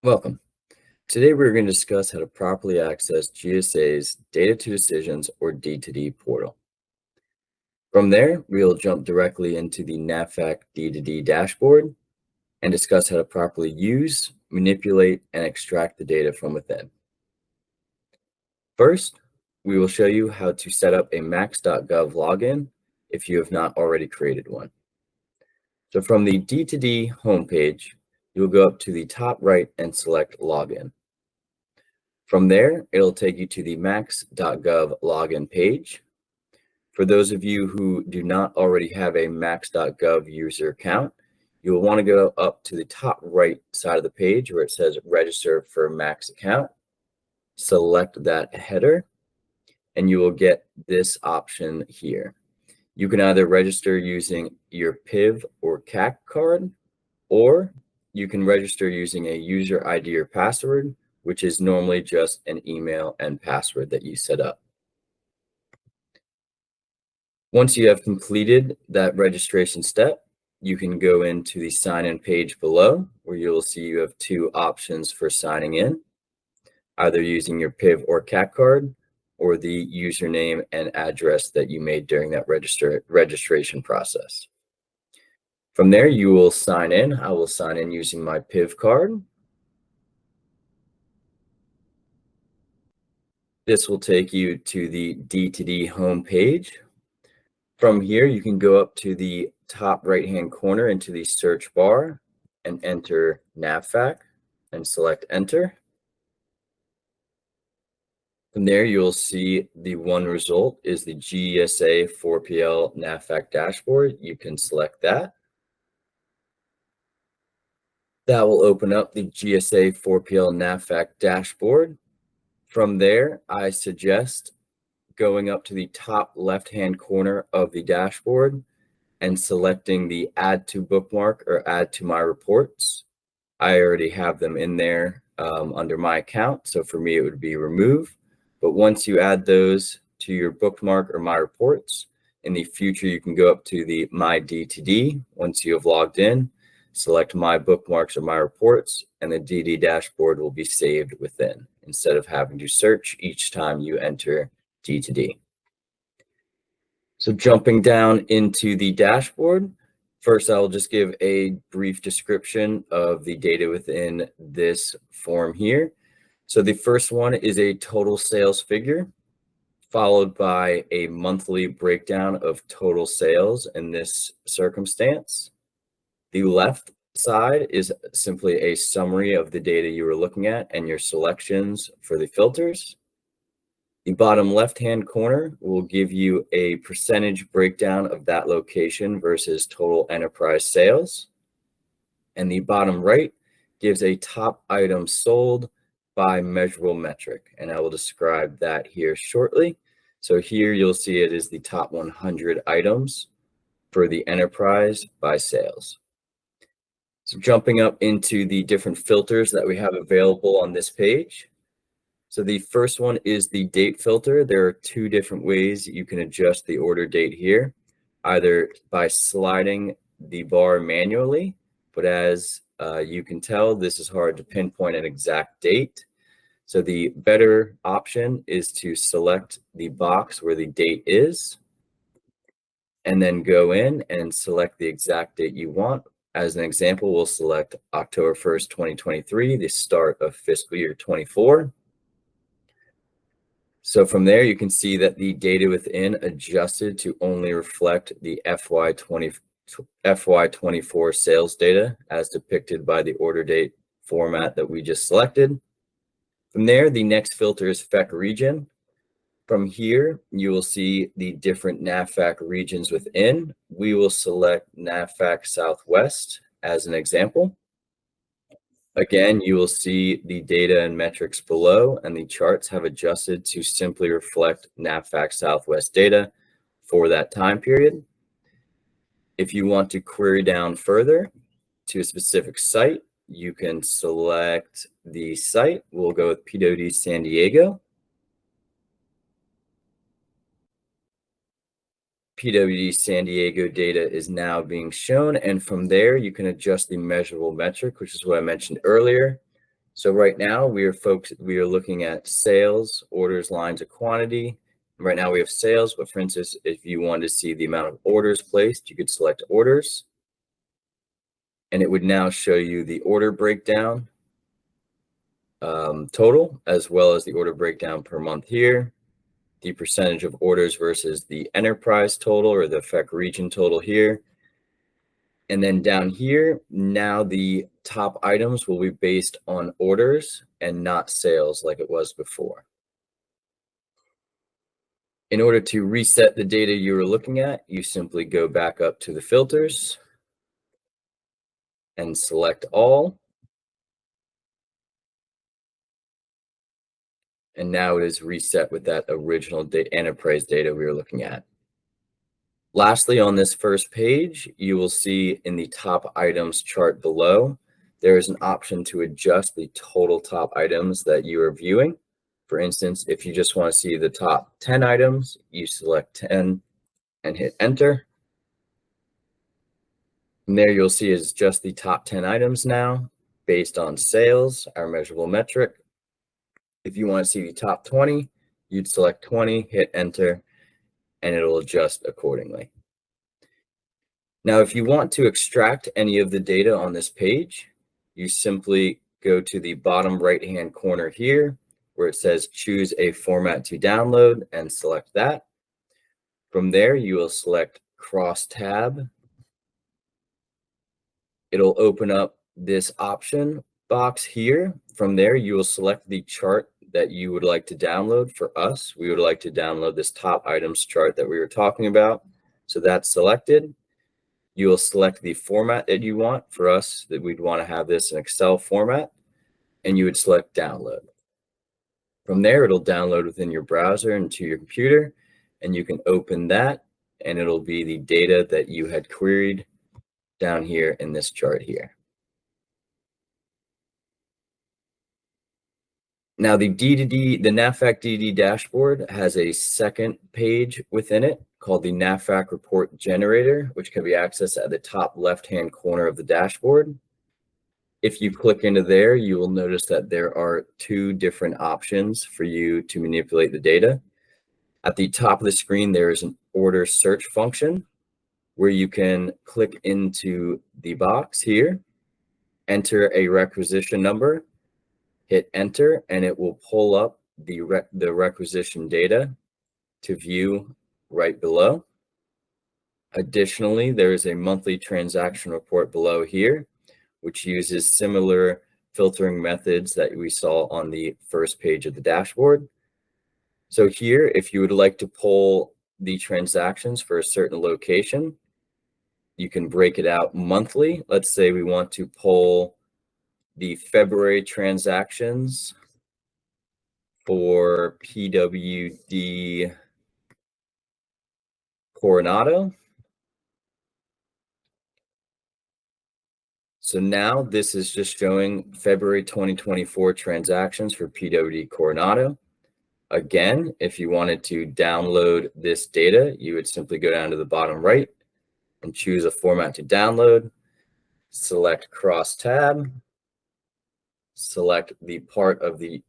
Welcome. Today we're going to discuss how to properly access GSA's Data to Decisions or D2D portal. From there, we'll jump directly into the NAVFAC D2D Dashboard and discuss how to properly use, manipulate, and extract the data from within. First, we will show you how to set up a max.gov login if you have not already created one. So from the D2D homepage, you will go up to the top right and select Login. From there, it'll take you to the max.gov login page. For those of you who do not already have a max.gov user account, you will want to go up to the top right side of the page where it says register for Max account. Select that header, and you will get this option here. You can either register using your PIV or CAC card, or you can register using a user ID or password, which is normally just an email and password that you set up. Once you have completed that registration step, you can go into the sign-in page below, where you'll see you have two options for signing in, either using your PIV or CAC card, or the username and address that you made during that registration process. From there, you will sign in. I will sign in using my PIV card. This will take you to the D2D homepage. From here, you can go up to the top right-hand corner into the search bar and enter NAVFAC and select enter. From there, you'll see the one result is the GSA 4PL NAVFAC dashboard. You can select that. That will open up the GSA 4PL NAVFAC dashboard. From there, I suggest going up to the top left-hand corner of the dashboard and selecting the add to bookmark or add to my reports. I already have them in there under my account. So for me, it would be remove. But once you add those to your bookmark or my reports, in the future, you can go up to the My D2D. Once you have logged in, select My Bookmarks or My Reports, and the DD dashboard will be saved within, instead of having to search each time you enter D2D. So jumping down into the dashboard, first I will just give a brief description of the data within this form here. So the first one is a total sales figure, followed by a monthly breakdown of total sales in this circumstance. The left side is simply a summary of the data you were looking at and your selections for the filters. The bottom left-hand corner will give you a percentage breakdown of that location versus total enterprise sales. And the bottom right gives a top item sold by measurable metric. And I will describe that here shortly. So here you'll see it is the top 100 items for the enterprise by sales. So jumping up into the different filters that we have available on this page. So the first one is the date filter. There are two different ways you can adjust the order date here, either by sliding the bar manually, but as you can tell, this is hard to pinpoint an exact date. So the better option is to select the box where the date is, and then go in and select the exact date you want. As an example, we'll select October 1st, 2023, the start of fiscal year 24. So from there, you can see that the data within adjusted to only reflect the FY24 sales data as depicted by the order date format that we just selected. From there, the next filter is FEC region. From here, you will see the different NAVFAC regions within. We will select NAVFAC Southwest as an example. Again, you will see the data and metrics below, and the charts have adjusted to simply reflect NAVFAC Southwest data for that time period. If you want to query down further to a specific site, you can select the site. We'll go with PWD San Diego. PWD San Diego data is now being shown, and from there you can adjust the measurable metric, which is what I mentioned earlier. So right now we are looking at sales, orders, lines of quantity. Right now we have sales, but for instance, if you wanted to see the amount of orders placed, you could select orders, and it would now show you the order breakdown total, as well as the order breakdown per month here, the percentage of orders versus the enterprise total or the FEC region total here. And then down here, now the top items will be based on orders and not sales like it was before. In order to reset the data you were looking at, you simply go back up to the filters and select all. And now it is reset with that original enterprise data we were looking at. Lastly, on this first page, you will see in the top items chart below, there is an option to adjust the total top items that you are viewing. For instance, if you just want to see the top 10 items, you select 10 and hit enter. And there you'll see is just the top 10 items now based on sales, our measurable metric. If you want to see the top 20, you'd select 20, hit enter, and it'll adjust accordingly. Now, if you want to extract any of the data on this page, you simply go to the bottom right-hand corner here where it says choose a format to download and select that. From there, you will select cross tab. It'll open up this option box here. From there, you will select the chart that you would like to download. For us, we would like to download this top items chart that we were talking about. So that's selected. You will select the format that you want. For us, that we'd want to have this in Excel format, and you would select download. From there, it'll download within your browser into your computer, and you can open that, and it'll be the data that you had queried down here in this chart here. Now the NAVFAC D2D Dashboard has a second page within it called the NAVFAC Report Generator, which can be accessed at the top left-hand corner of the dashboard. If you click into there, you will notice that there are two different options for you to manipulate the data. At the top of the screen, there is an order search function where you can click into the box here, enter a requisition number, hit enter, and it will pull up the requisition data to view right below. Additionally, there is a monthly transaction report below here, which uses similar filtering methods that we saw on the first page of the dashboard. So here, if you would like to pull the transactions for a certain location, you can break it out monthly. Let's say we want to pull the February transactions for PWD Coronado. So now this is just showing February 2024 transactions for PWD Coronado. Again, if you wanted to download this data, you would simply go down to the bottom right and choose a format to download, select cross tab, select the part of the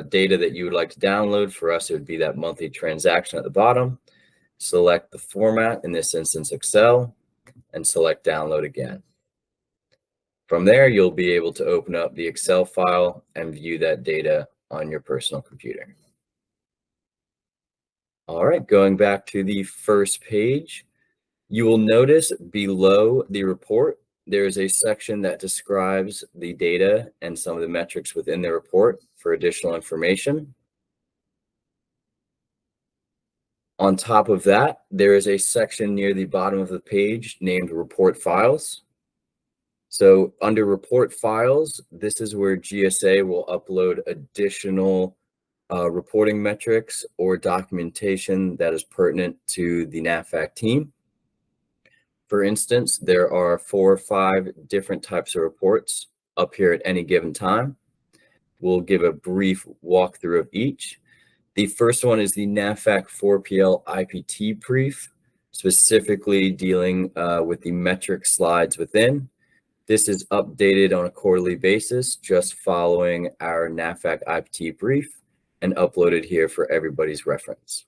data that you would like to download. For us, it would be that monthly transaction at the bottom. Select the format, in this instance Excel, and select download again. From there, you'll be able to open up the Excel file and view that data on your personal computer. All right, going back to the first page, you will notice below the report, there is a section that describes the data and some of the metrics within the report for additional information. On top of that, there is a section near the bottom of the page named Report Files. So under Report Files, this is where GSA will upload additional reporting metrics or documentation that is pertinent to the NAVFAC team. For instance, there are 4 or 5 different types of reports up here at any given time. We'll give a brief walkthrough of each. The first one is the NAVFAC 4PL IPT brief, specifically dealing with the metric slides within. This is updated on a quarterly basis, just following our NAVFAC IPT brief and uploaded here for everybody's reference.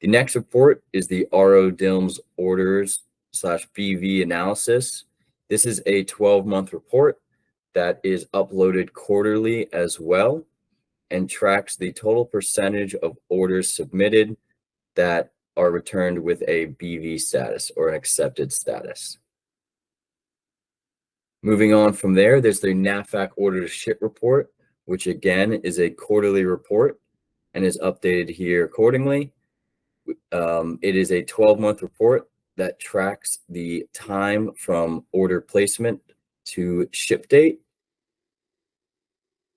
The next report is the RO DILMS orders / BV analysis. This is a 12-month report that is uploaded quarterly as well and tracks the total percentage of orders submitted that are returned with a BV status or an accepted status. Moving on from there, there's the NAVFAC order to ship report, which again is a quarterly report and is updated here accordingly. It is a 12-month report that tracks the time from order placement to ship date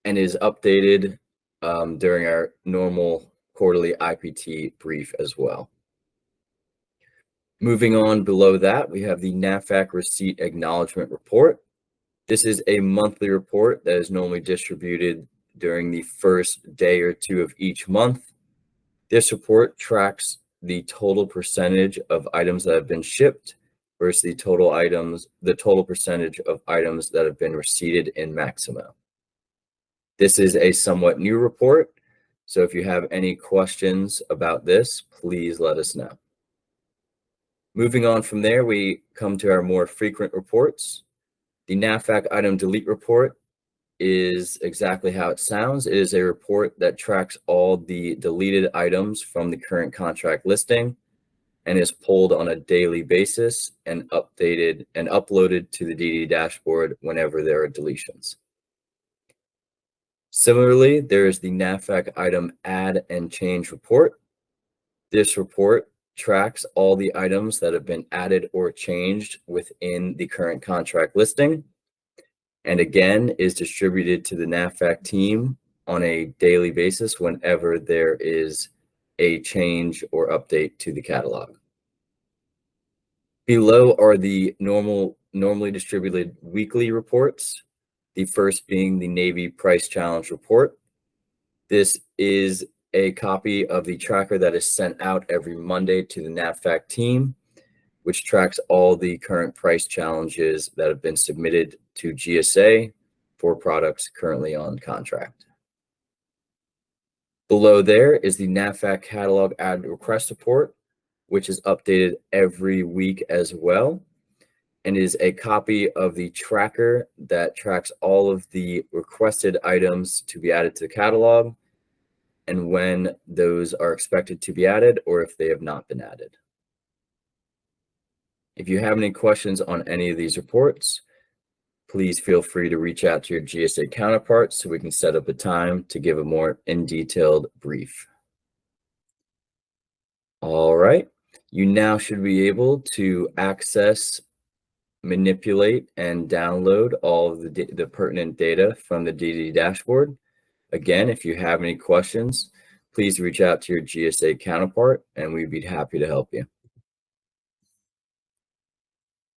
and is updated during our normal quarterly IPT brief as well. Moving on below that, we have the NAVFAC receipt acknowledgement report. This is a monthly report that is normally distributed during the first day or two of each month. This report tracks the total percentage of items that have been shipped versus the total percentage of items that have been receipted in Maximo. This is a somewhat new report, so if you have any questions about this, please let us know. Moving on from there, we come to our more frequent reports. The NAVFAC item delete report is exactly how it sounds. It is a report that tracks all the deleted items from the current contract listing and is pulled on a daily basis and updated and uploaded to the D2D dashboard whenever there are deletions. Similarly, there is the NAVFAC item add and change report. This report tracks all the items that have been added or changed within the current contract listing, and again is distributed to the NAVFAC team on a daily basis whenever there is a change or update to the catalog. Below are the normally distributed weekly reports, the first being the Navy Price Challenge report. This is a copy of the tracker that is sent out every Monday to the NAVFAC team, which tracks all the current price challenges that have been submitted to GSA for products currently on contract. Below there is the NAVFAC catalog add request report, which is updated every week as well, and is a copy of the tracker that tracks all of the requested items to be added to the catalog and when those are expected to be added or if they have not been added. If you have any questions on any of these reports, please feel free to reach out to your GSA counterparts so we can set up a time to give a more in-detailed brief. All right, you now should be able to access, manipulate, and download all of the pertinent data from the D2D dashboard. Again, if you have any questions, please reach out to your GSA counterpart and we'd be happy to help you.